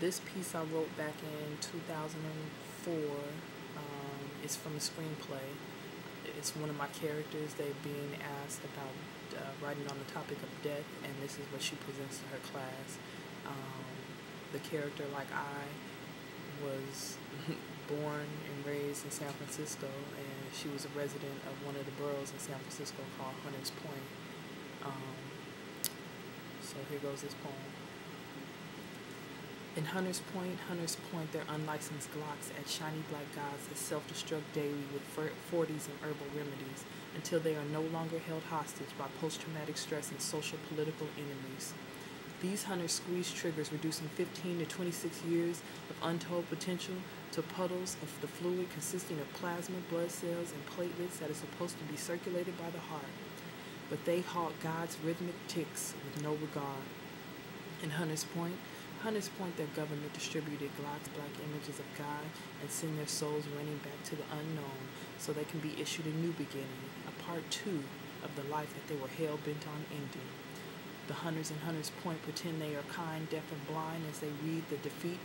This piece I wrote back in 2004. It's from a screenplay. It's one of my characters. They're being asked about writing on the topic of death, and this is what she presents to her class. The character, like I, was born and raised in San Francisco, and she was a resident of one of the boroughs in San Francisco called Hunters Point. So here goes this poem. In Hunters Point, their unlicensed Glocks at shiny black gods that self-destruct daily with 40s and herbal remedies until they are no longer held hostage by post-traumatic stress and social political enemies. These hunters squeeze triggers, reducing 15 to 26 years of untold potential to puddles of the fluid consisting of plasma, blood cells, and platelets that is supposed to be circulated by the heart. But they halt God's rhythmic ticks with no regard. In Hunters Point, their government distributed Glocks, black images of God, and send their souls running back to the unknown so they can be issued a new beginning, a part 2 of the life that they were hell-bent on ending. The hunters in Hunters Point pretend they are kind, deaf, and blind as they read the defeat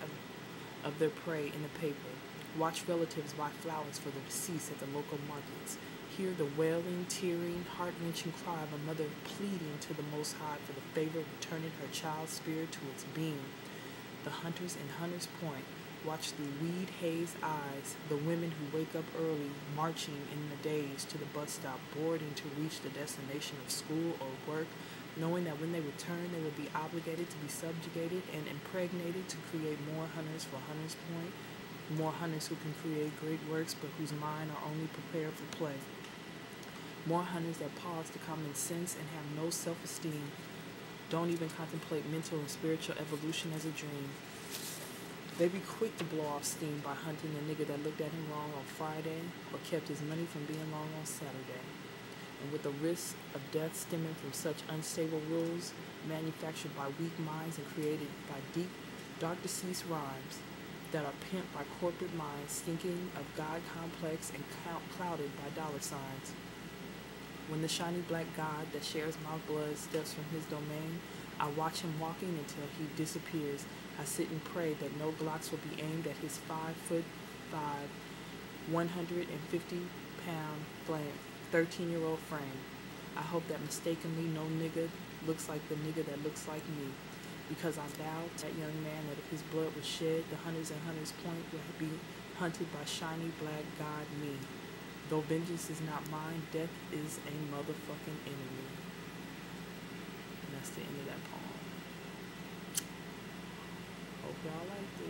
of their prey in the paper. Watch relatives buy flowers for the deceased at the local markets. Hear the wailing, tearing, heart-wrenching cry of a mother pleading to the Most High for the favor of returning her child's spirit to its being. The hunters in Hunters Point watch through weed-hazed eyes the women who wake up early, marching in the days to the bus stop, boarding to reach the destination of school or work, knowing that when they return they will be obligated to be subjugated and impregnated to create more hunters for Hunters Point, more hunters who can create great works but whose minds are only prepared for play, more hunters that pause to common sense and have no self-esteem, don't even contemplate mental and spiritual evolution as a dream. They be quick to blow off steam by hunting the nigga that looked at him wrong on Friday or kept his money from being long on Saturday. And with the risk of death stemming from such unstable rules, manufactured by weak minds and created by deep, dark deceased rhymes that are pimped by corporate minds thinking of God complex and clouded by dollar signs. When the shiny black God that shares my blood steps from his domain, I watch him walking until he disappears. I sit and pray that no Glocks will be aimed at his 5'5", 150-pound 13-year-old frame. I hope that mistakenly no nigga looks like the nigga that looks like me, because I vowed to that young man that if his blood was shed, the hunters in Hunters Point would be hunted by shiny black God me. Though vengeance is not mine, death is a motherfucking enemy. And that's the end of that poem. Hope y'all liked it.